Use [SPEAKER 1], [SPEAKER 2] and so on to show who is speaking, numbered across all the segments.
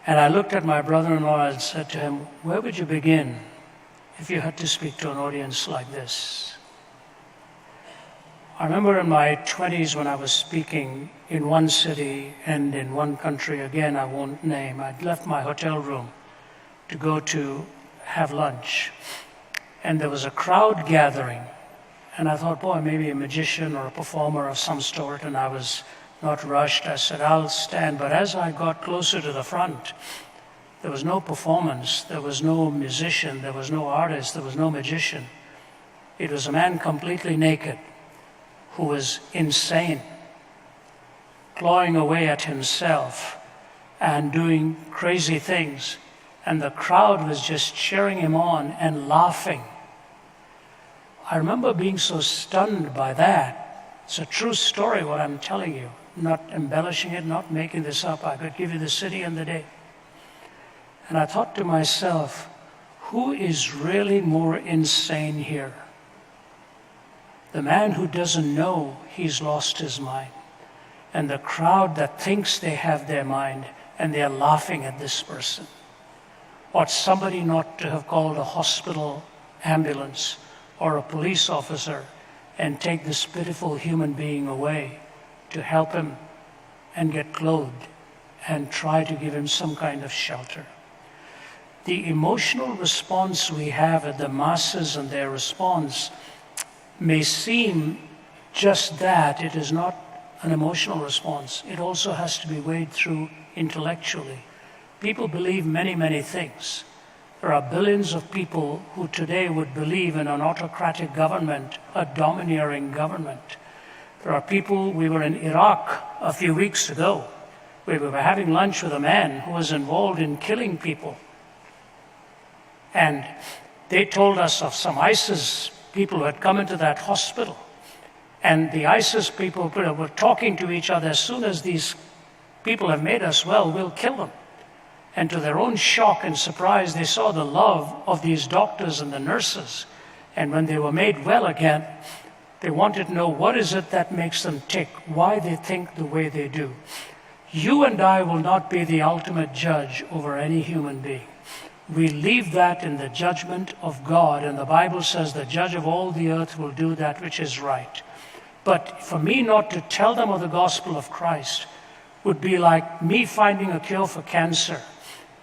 [SPEAKER 1] And I looked at my brother-in-law and said to him, where would you begin if you had to speak to an audience like this? I remember in my 20s when I was speaking in one city and in one country, again I won't name, I'd left my hotel room to go to have lunch. And there was a crowd gathering. And I thought, boy, maybe a magician or a performer of some sort, and I was not rushed. I said, I'll stand. But as I got closer to the front, there was no performance, there was no musician, there was no artist, there was no magician. It was a man completely naked who was insane, clawing away at himself and doing crazy things. And the crowd was just cheering him on and laughing. I remember being so stunned by that. It's a true story, what I'm telling you. Not embellishing it, not making this up. I could give you the city and the day. And I thought to myself, who is really more insane here? The man who doesn't know he's lost his mind, and the crowd that thinks they have their mind and they're laughing at this person. Ought somebody not to have called a hospital ambulance or a police officer and take this pitiful human being away to help him and get clothed and try to give him some kind of shelter? The emotional response we have at the masses and their response may seem just that. It is not an emotional response. It also has to be weighed through intellectually. People believe many, many things. There are billions of people who today would believe in an autocratic government, a domineering government. There are people, we were in Iraq a few weeks ago. We were having lunch with a man who was involved in killing people. And they told us of some ISIS people who had come into that hospital. And the ISIS people were talking to each other, as soon as these people have made us well, we'll kill them. And to their own shock and surprise, they saw the love of these doctors and the nurses. And when they were made well again, they wanted to know what is it that makes them tick, why they think the way they do. You and I will not be the ultimate judge over any human being. We leave that in the judgment of God, and the Bible says the judge of all the earth will do that which is right. But for me not to tell them of the gospel of Christ would be like me finding a cure for cancer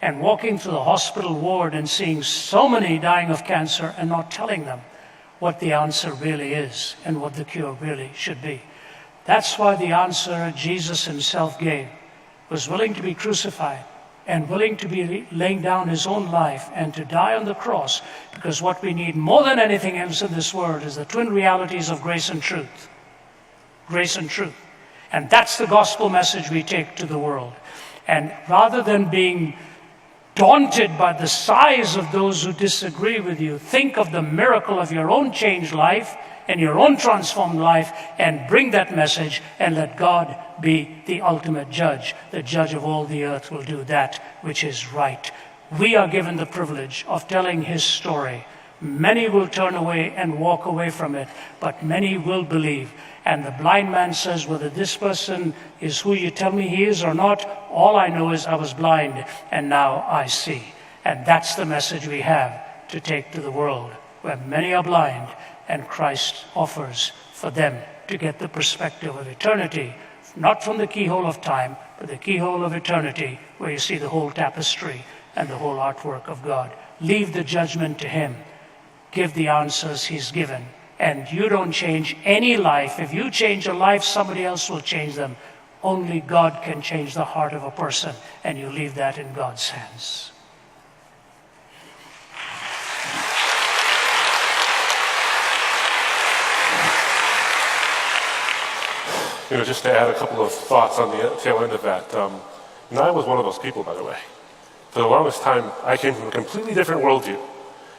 [SPEAKER 1] and walking through the hospital ward and seeing so many dying of cancer and not telling them what the answer really is and what the cure really should be. That's why the answer Jesus himself gave was willing to be crucified and willing to be laying down his own life and to die on the cross, because what we need more than anything else in this world is the twin realities of grace and truth. Grace and truth. And that's the gospel message we take to the world. And rather than being daunted by the size of those who disagree with you, think of the miracle of your own changed life and your own transformed life and bring that message, and let God be the ultimate judge. The judge of all the earth will do that which is right. We are given the privilege of telling his story. Many will turn away and walk away from it, but many will believe. And the blind man says, whether this person is who you tell me he is or not, all I know is I was blind and now I see. And that's the message we have to take to the world, where many are blind and Christ offers for them to get the perspective of eternity, not from the keyhole of time, but the keyhole of eternity, where you see the whole tapestry and the whole artwork of God. Leave the judgment to him. Give the answers he's given. And you don't change any life. If you change a life, somebody else will change them. Only God can change the heart of a person, and you leave that in God's hands.
[SPEAKER 2] Just to add a couple of thoughts on the tail end of that. I was one of those people, by the way. For the longest time, I came from a completely different worldview.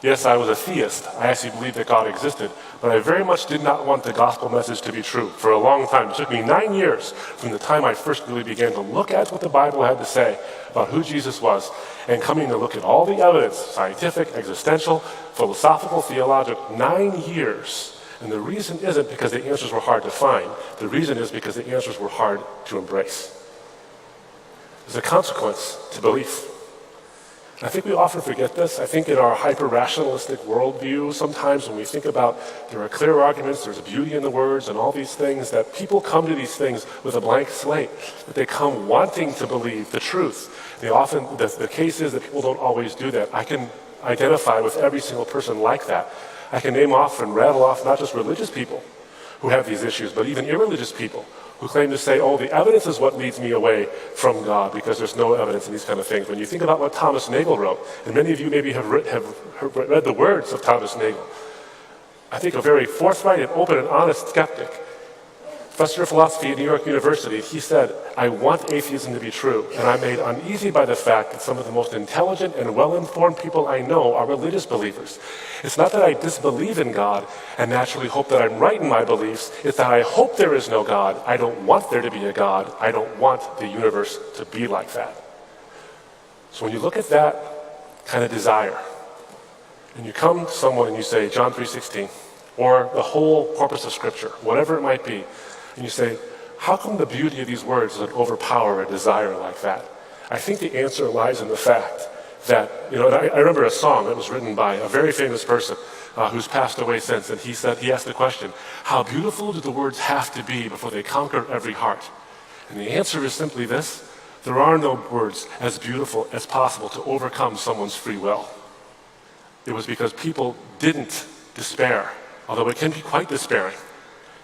[SPEAKER 2] Yes, I was a theist. I actually believed that God existed, but I very much did not want the gospel message to be true for a long time. It took me 9 years from the time I first really began to look at what the Bible had to say about who Jesus was, and coming to look at all the evidence, scientific, existential, philosophical, theological, 9 years. And the reason isn't because the answers were hard to find. The reason is because the answers were hard to embrace. There's a consequence to belief. I think we often forget this. I think in our hyper-rationalistic worldview, sometimes when we think about there are clear arguments, there's beauty in the words and all these things, that people come to these things with a blank slate, that they come wanting to believe the truth. They often, the case is that people don't always do that. I can identify with every single person like that. I can name off and rattle off not just religious people who have these issues, but even irreligious people who claim to say, oh, the evidence is what leads me away from God because there's no evidence in these kind of things. When you think about what Thomas Nagel wrote, and many of you maybe have read the words of Thomas Nagel, I think a very forthright and open and honest skeptic, professor of philosophy at New York University, he said, I want atheism to be true, and I'm made uneasy by the fact that some of the most intelligent and well-informed people I know are religious believers. It's not that I disbelieve in God and naturally hope that I'm right in my beliefs, it's that I hope there is no God. I don't want there to be a God. I don't want the universe to be like that. So when you look at that kind of desire, and you come to someone and you say, John 3:16, or the whole corpus of Scripture, whatever it might be, and you say, how come the beauty of these words would overpower a desire like that? I think the answer lies in the fact that, and I remember a song that was written by a very famous person who's passed away since, and he asked the question, how beautiful do the words have to be before they conquer every heart? And the answer is simply this, there are no words as beautiful as possible to overcome someone's free will. It was because people didn't despair, although it can be quite despairing,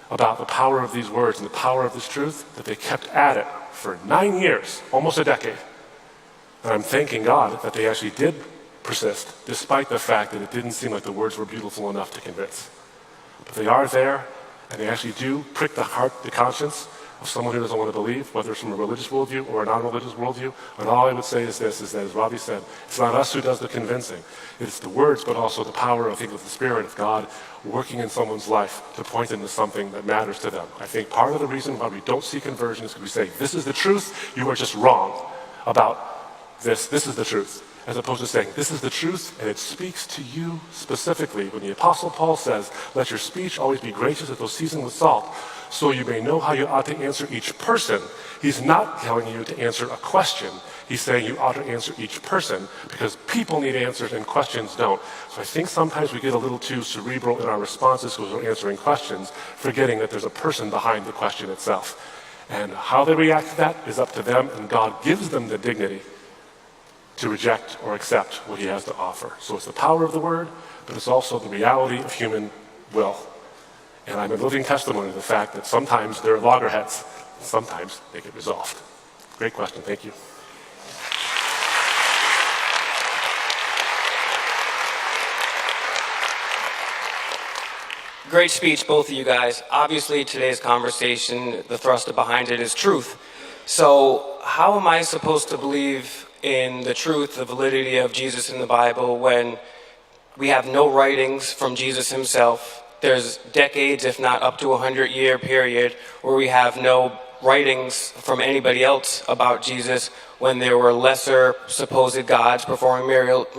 [SPEAKER 2] about the power of these words and the power of this truth, that they kept at it for 9 years, almost a decade. And I'm thanking God that they actually did persist, despite the fact that it didn't seem like the words were beautiful enough to convince. But they are there, and they actually do prick the heart, the conscience of someone who doesn't want to believe, whether it's from a religious worldview or a non-religious worldview. And all I would say is this, is that, as Ravi said, it's not us who does the convincing. It's the words, but also the power, I think, of the Spirit of God working in someone's life to point them to something that matters to them. I think part of the reason why we don't see conversion is because we say, this is the truth, you are just wrong about this. This is the truth. As opposed to saying, this is the truth, and it speaks to you specifically. When the Apostle Paul says, let your speech always be gracious as though seasoned with salt, so you may know how you ought to answer each person. He's not telling you to answer a question. He's saying you ought to answer each person, because people need answers and questions don't. So I think sometimes we get a little too cerebral in our responses because we're answering questions, forgetting that there's a person behind the question itself. And how they react to that is up to them, and God gives them the dignity to reject or accept what he has to offer. So it's the power of the word, but it's also the reality of human will. And I'm a living testimony to the fact that sometimes there are loggerheads, and sometimes they get resolved. Great question, thank you.
[SPEAKER 3] Great speech, both of you guys. Obviously, today's conversation, the thrust behind it is truth. So how am I supposed to believe in the truth, the validity of Jesus in the Bible when we have no writings from Jesus himself? There's decades, if not up to a 100-year period, where we have no writings from anybody else about Jesus when there were lesser supposed gods performing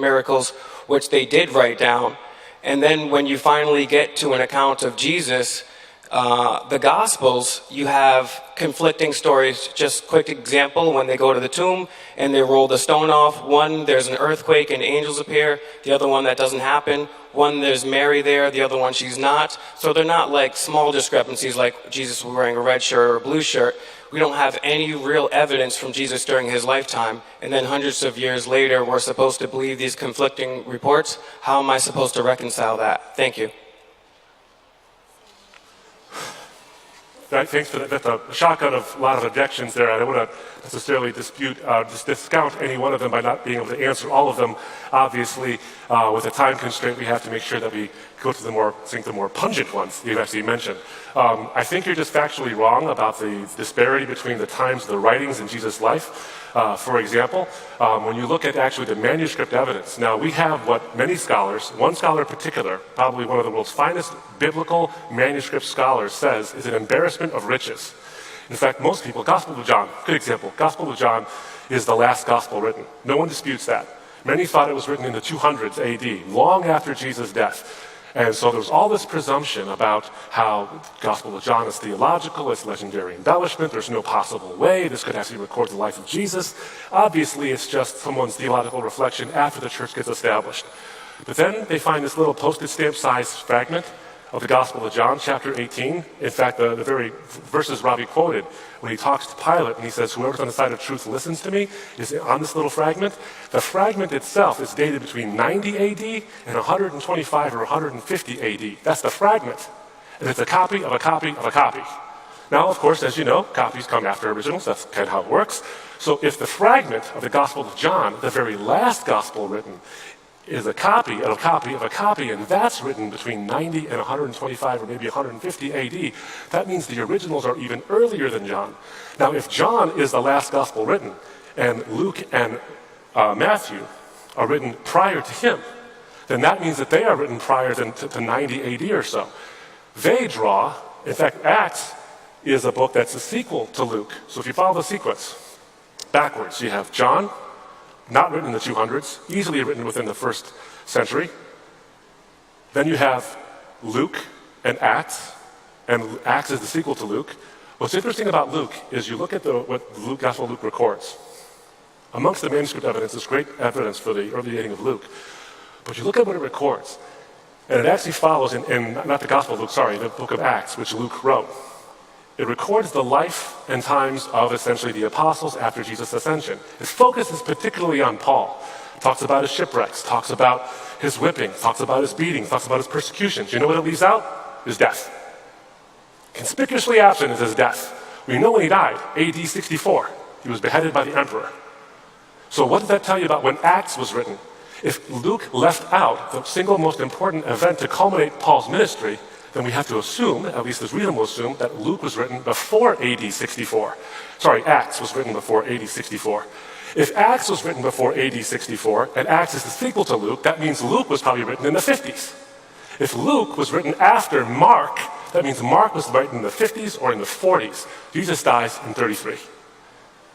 [SPEAKER 3] miracles, which they did write down. And then when you finally get to an account of Jesus, the Gospels, you have conflicting stories. Just quick example, when they go to the tomb and they roll the stone off, one, there's an earthquake and angels appear. The other one, that doesn't happen. One, there's Mary there. The other one, she's not. So they're not like small discrepancies like Jesus was wearing a red shirt or a blue shirt. We don't have any real evidence from Jesus during his lifetime. And then hundreds of years later, we're supposed to believe these conflicting reports. How am I supposed to reconcile that? Thank you.
[SPEAKER 2] Thanks for that. That's a shotgun of a lot of objections there. I don't want to necessarily discount any one of them by not being able to answer all of them. Obviously, with a time constraint, we have to make sure that we go to the more pungent ones you've actually mentioned. I think you're just factually wrong about the disparity between the times of the writings in Jesus' life. For example, when you look at actually the manuscript evidence, now we have what many scholars, one scholar in particular, probably one of the world's finest biblical manuscript scholars, says is an embarrassment of riches. In fact, most people, Gospel of John, good example, Gospel of John is the last gospel written. No one disputes that. Many thought it was written in the 200s AD, long after Jesus' death. And so there's all this presumption about how the Gospel of John is theological, it's legendary embellishment, there's no possible way this could actually record the life of Jesus. Obviously, it's just someone's theological reflection after the church gets established. But then they find this little postage stamp sized fragment of the Gospel of John, chapter 18. In fact, the very verses Ravi quoted when he talks to Pilate and he says, whoever's on the side of truth listens to me, is on this little fragment. The fragment itself is dated between 90 AD and 125 or 150 AD. That's the fragment. And it's a copy of a copy of a copy. Now, of course, as you know, copies come after originals. That's kind of how it works. So if the fragment of the Gospel of John, the very last Gospel written, is a copy of a copy of a copy, and that's written between 90 and 125 or maybe 150 AD, that means the originals are even earlier than John. Now, if John is the last gospel written, and Luke and Matthew are written prior to him, then that means that they are written prior to 90 AD or so. They draw, in fact, Acts is a book that's a sequel to Luke. So if you follow the sequence backwards, you have John, not written in the 200s, easily written within the first century. Then you have Luke and Acts is the sequel to Luke. What's interesting about Luke is you look at what Gospel Luke records. Amongst the manuscript evidence, there's great evidence for the early dating of Luke. But you look at what it records, and it actually follows in not the Gospel of Luke, sorry, the book of Acts, which Luke wrote. It records the life and times of essentially the apostles after Jesus' ascension. Its focus is particularly on Paul. It talks about his shipwrecks, talks about his whipping, talks about his beating, talks about his persecutions. You know what it leaves out? His death. Conspicuously absent is his death. We know when he died, AD 64. He was beheaded by the emperor. So what does that tell you about when Acts was written? If Luke left out the single most important event to culminate Paul's ministry, then we have to assume, at least it's reasonable to assume, that Luke was written before AD 64. Sorry, Acts was written before AD 64. If Acts was written before AD 64, and Acts is the sequel to Luke, that means Luke was probably written in the 50s. If Luke was written after Mark, that means Mark was written in the 50s or in the 40s. Jesus dies in 33.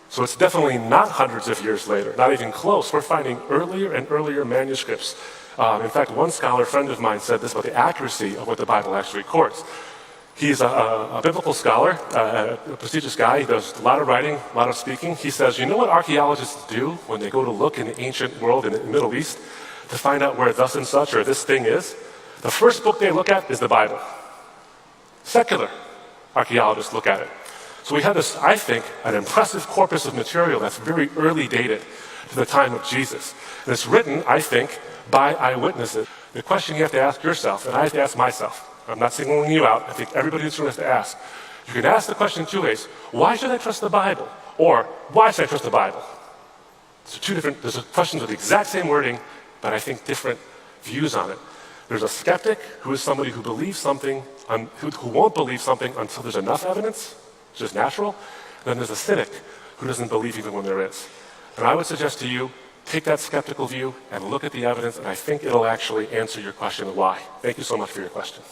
[SPEAKER 2] So it's definitely not hundreds of years later, not even close. We're finding earlier and earlier manuscripts. In fact, one scholar friend of mine said this about the accuracy of what the Bible actually records. He's a biblical scholar, a prestigious guy. He does a lot of writing, a lot of speaking. He says, you know what archaeologists do when they go to look in the ancient world, in the Middle East, to find out where thus and such or this thing is? The first book they look at is the Bible. Secular archaeologists look at it. So we have this, I think, an impressive corpus of material that's very early dated to the time of Jesus. And it's written, I think, by eyewitnesses. The question you have to ask yourself, and I have to ask myself, I'm not singling you out, I think everybody in this room has to ask. You can ask the question two ways. Why should I trust the Bible? Or, why should I trust the Bible? So there's questions with the exact same wording, but I think different views on it. There's a skeptic who is somebody who believes something, who won't believe something until there's enough evidence, which is natural. And then there's a cynic who doesn't believe even when there is. And I would suggest to you, take that skeptical view and look at the evidence, and I think it'll actually answer your question of why. Thank you so much for your question.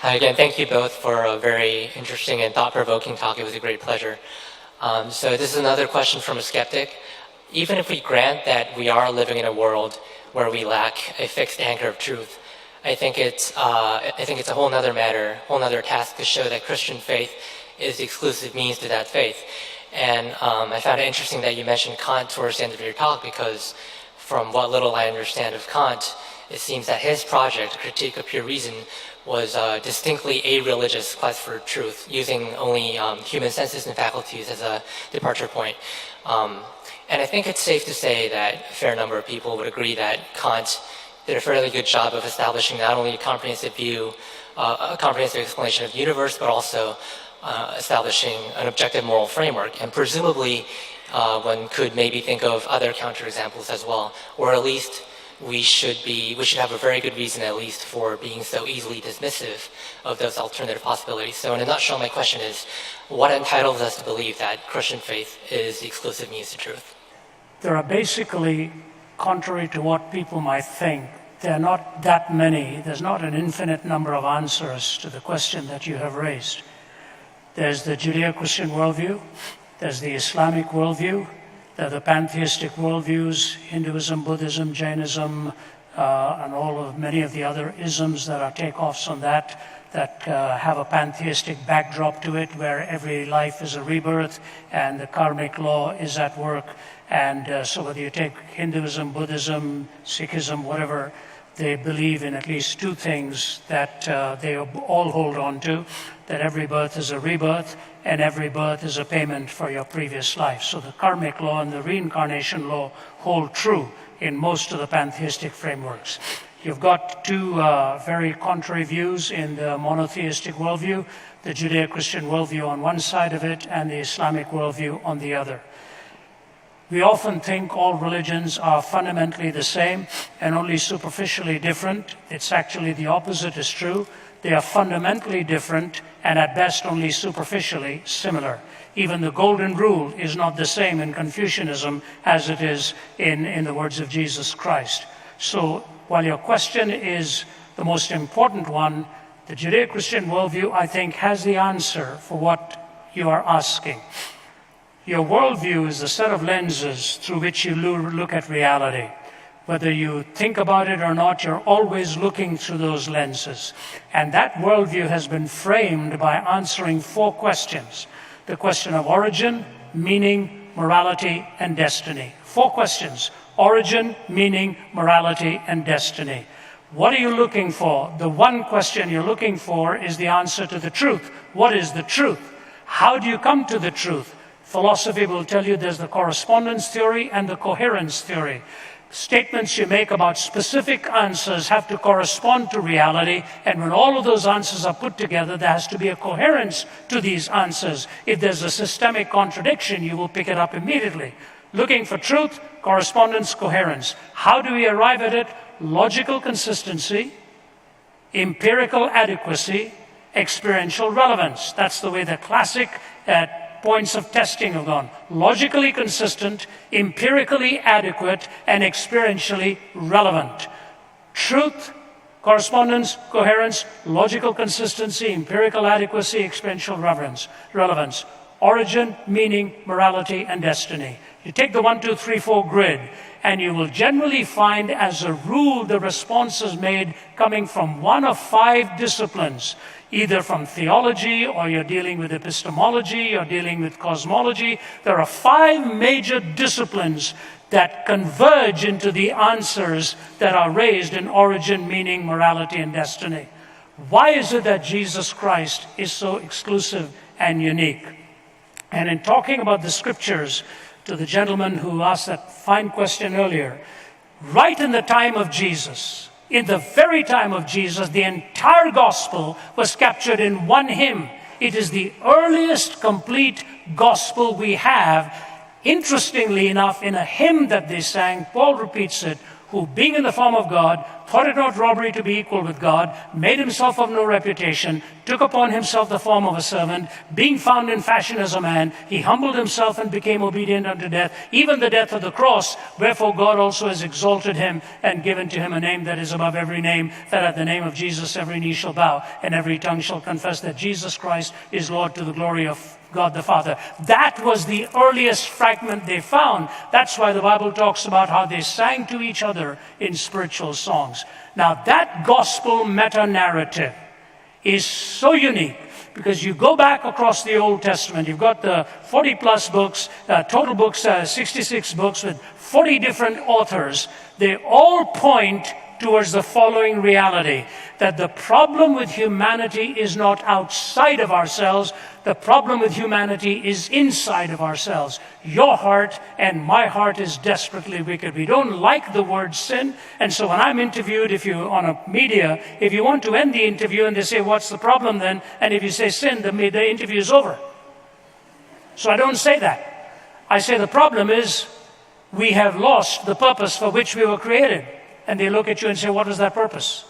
[SPEAKER 4] Again, thank you both for a very interesting and thought-provoking talk. It was a great pleasure. So this is another question from a skeptic. Even if we grant that we are living in a world where we lack a fixed anchor of truth, I think it's a whole nother matter, whole nother task to show that Christian faith is the exclusive means to that faith. And I found it interesting that you mentioned Kant towards the end of your talk, because from what little I understand of Kant, it seems that his project, Critique of Pure Reason, was distinctly a religious quest for truth, using only human senses and faculties as a departure point. And I think it's safe to say that a fair number of people would agree that Kant did a fairly good job of establishing not only a comprehensive view, a comprehensive explanation of the universe, but also establishing an objective moral framework. And presumably, one could maybe think of other counterexamples as well, or at least we should have a very good reason at least for being so easily dismissive of those alternative possibilities. So in a nutshell, my question is, what entitles us to believe that Christian faith is the exclusive means to truth?
[SPEAKER 1] There are basically, contrary to what people might think, there are not that many, there's not an infinite number of answers to the question that you have raised. There's the Judeo-Christian worldview, There's the Islamic worldview. There are the pantheistic worldviews, Hinduism, Buddhism, Jainism, and many of the other isms that are takeoffs on that have a pantheistic backdrop to it, where every life is a rebirth and the karmic law is at work. And so whether you take Hinduism, Buddhism, Sikhism, whatever, they believe in at least two things that they all hold on to, that every birth is a rebirth and every birth is a payment for your previous life. So the karmic law and the reincarnation law hold true in most of the pantheistic frameworks. You've got two very contrary views in the monotheistic worldview, the Judeo-Christian worldview on one side of it and the Islamic worldview on the other. We often think all religions are fundamentally the same and only superficially different. It's actually the opposite is true. They are fundamentally different and at best only superficially similar. Even the golden rule is not the same in Confucianism as it is in the words of Jesus Christ. So while your question is the most important one, the Judeo-Christian worldview, I think, has the answer for what you are asking. Your worldview is a set of lenses through which you look at reality. Whether you think about it or not, you're always looking through those lenses. And that worldview has been framed by answering four questions. The question of origin, meaning, morality, and destiny. Four questions: origin, meaning, morality, and destiny. What are you looking for? The one question you're looking for is the answer to the truth. What is the truth? How do you come to the truth? Philosophy will tell you there's the correspondence theory and the coherence theory. Statements you make about specific answers have to correspond to reality, and when all of those answers are put together, there has to be a coherence to these answers. If there's a systemic contradiction, you will pick it up immediately. Looking for truth, correspondence, coherence. How do we arrive at it? Logical consistency, empirical adequacy, experiential relevance. That's the way the classic points of testing have gone. Logically consistent, empirically adequate, and experientially relevant. Truth, correspondence, coherence, logical consistency, empirical adequacy, experiential relevance. Origin, meaning, morality, and destiny. You take the 1, 2, 3, 4 grid, and you will generally find, as a rule, the response is made coming from one of 5 disciplines, either from theology, or you're dealing with epistemology, or dealing with cosmology. There are 5 major disciplines that converge into the answers that are raised in origin, meaning, morality, and destiny. Why is it that Jesus Christ is so exclusive and unique? And in talking about the scriptures, to the gentleman who asked that fine question earlier, right in the time of Jesus, in the very time of Jesus, the entire gospel was captured in one hymn. It is the earliest complete gospel we have. Interestingly enough, in a hymn that they sang, Paul repeats it, who being in the form of God, thought it not robbery to be equal with God, made himself of no reputation, took upon himself the form of a servant, being found in fashion as a man, he humbled himself and became obedient unto death, even the death of the cross. Wherefore God also has exalted him and given to him a name that is above every name, that at the name of Jesus every knee shall bow and every tongue shall confess that Jesus Christ is Lord, to the glory of God the Father. That was the earliest fragment they found. That's why the Bible talks about how they sang to each other in spiritual songs. Now that gospel meta-narrative is so unique, because you go back across the Old Testament, you've got the 40 plus books, total books, 66 books with 40 different authors. They all point towards the following reality, that the problem with humanity is not outside of ourselves. The problem with humanity is inside of ourselves. Your heart and my heart is desperately wicked. We don't like the word sin. And so when I'm interviewed, if you on a media, if you want to end the interview and they say, what's the problem then? And if you say sin, the interview is over. So I don't say that. I say the problem is we have lost the purpose for which we were created. And they look at you and say, what is that purpose?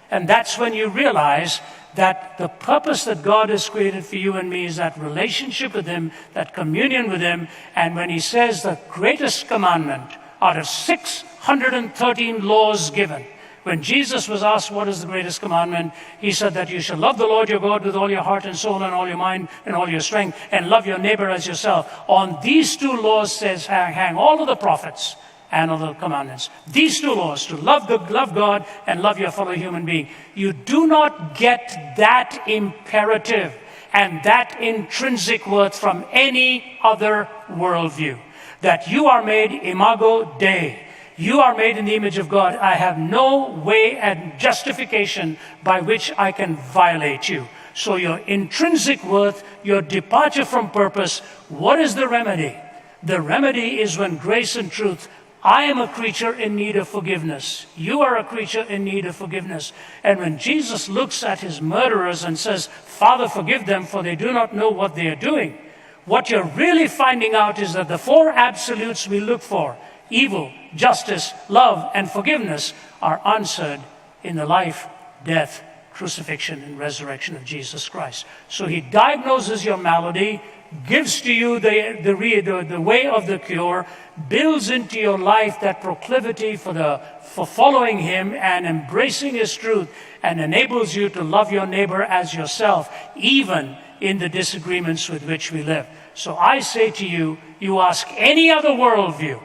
[SPEAKER 1] And that's when you realize that the purpose that God has created for you and me is that relationship with him, that communion with him. And when he says the greatest commandment out of 613 laws given, When Jesus was asked what is the greatest commandment, he said that you shall love the Lord your God with all your heart and soul and all your mind and all your strength, and love your neighbor as yourself. On these two laws says hang all of the prophets and all the commandments. These two laws, to love God and love your fellow human being. You do not get that imperative and that intrinsic worth from any other worldview. That you are made imago Dei. You are made in the image of God. I have no way and justification by which I can violate you. So your intrinsic worth, your departure from purpose, what is the remedy? The remedy is when grace and truth, I am a creature in need of forgiveness. You are a creature in need of forgiveness. And when Jesus looks at his murderers and says, Father, forgive them, for they do not know what they are doing, what you're really finding out is that the four absolutes we look for, evil, justice, love, and forgiveness, are answered in the life, death, crucifixion, and resurrection of Jesus Christ. So he diagnoses your malady, gives to you the way of the cure, builds into your life that proclivity for following him and embracing his truth, and enables you to love your neighbor as yourself, even in the disagreements with which we live. So I say to you, you ask any other worldview,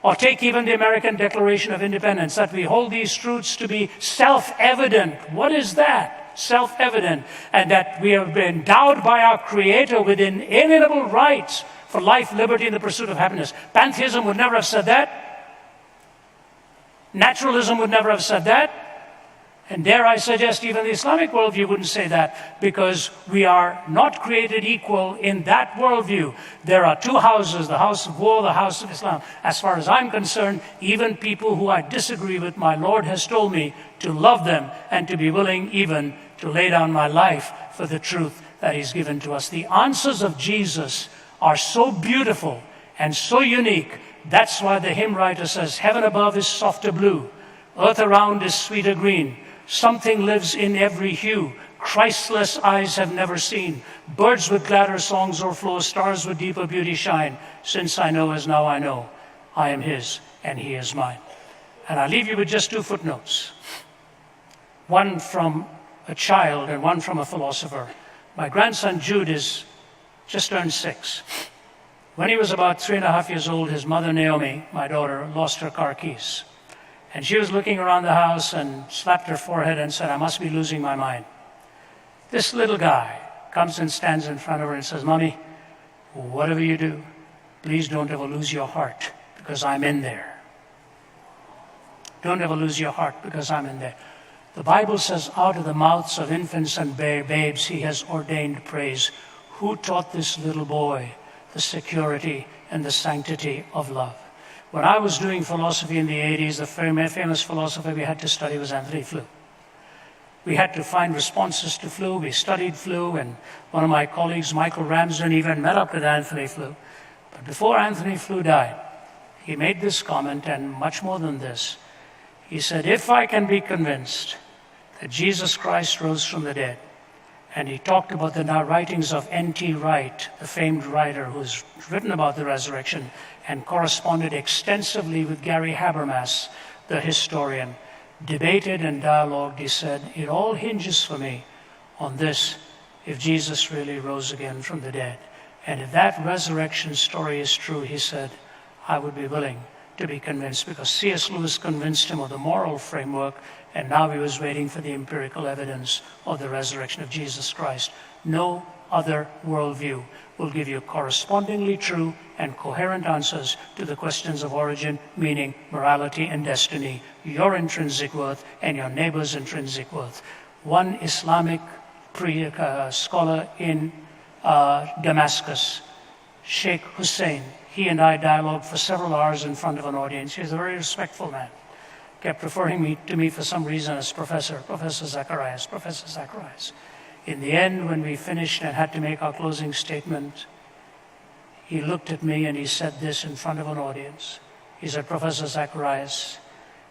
[SPEAKER 1] or take even the American Declaration of Independence, that we hold these truths to be self-evident. What is that? Self-evident. And that we have been endowed by our Creator with inalienable rights for life, liberty, and the pursuit of happiness. Pantheism would never have said that. Naturalism would never have said that. And dare I suggest even the Islamic worldview wouldn't say that, because we are not created equal in that worldview. There are two houses, the house of war, the house of Islam. As far as I'm concerned, even people who I disagree with, my Lord has told me to love them and to be willing even to lay down my life for the truth that he's given to us. The answers of Jesus are so beautiful and so unique. That's why the hymn writer says, heaven above is softer blue, earth around is sweeter green. Something lives in every hue Christless eyes have never seen. Birds with gladder songs o'erflow, stars with deeper beauty shine. Since I know as now I know, I am his and he is mine. And I leave you with just two footnotes. One from a child and one from a philosopher. My grandson Jude is just turned 6. When he was about 3.5 years old, his mother Naomi, my daughter, lost her car keys. And she was looking around the house and slapped her forehead and said, I must be losing my mind. This little guy comes and stands in front of her and says, Mommy, whatever you do, please don't ever lose your heart, because I'm in there. Don't ever lose your heart, because I'm in there. The Bible says, out of the mouths of infants and babes, he has ordained praise. Who taught this little boy the security and the sanctity of love? When I was doing philosophy in the 80s, the famous philosopher we had to study was Anthony Flew. We had to find responses to Flew. We studied Flew, and one of my colleagues, Michael Ramsden, even met up with Anthony Flew. But before Anthony Flew died, he made this comment, and much more than this. He said, if I can be convinced that Jesus Christ rose from the dead, and he talked about the writings of N.T. Wright, the famed writer who's written about the resurrection and corresponded extensively with Gary Habermas, the historian, debated and dialogued. He said, it all hinges for me on this: if Jesus really rose again from the dead. And if that resurrection story is true, he said, I would be willing to be convinced, because C.S. Lewis convinced him of the moral framework, and now he was waiting for the empirical evidence of the resurrection of Jesus Christ. No other worldview will give you correspondingly true and coherent answers to the questions of origin, meaning, morality, and destiny, your intrinsic worth and your neighbor's intrinsic worth. One Islamic scholar in Damascus, Sheikh Hussein, he and I dialogued for several hours in front of an audience. He's a very respectful man. Kept referring to me for some reason as Professor Zacharias, Professor Zacharias. In the end, when we finished and had to make our closing statement, he looked at me and he said this in front of an audience. He said, Professor Zacharias,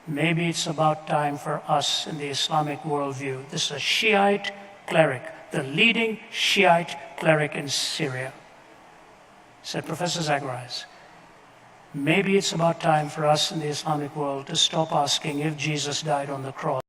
[SPEAKER 1] maybe it's about time for us in the Islamic worldview. This is a Shiite cleric, the leading Shiite cleric in Syria. He said, Professor Zacharias, maybe it's about time for us in the Islamic world to stop asking if Jesus died on the cross.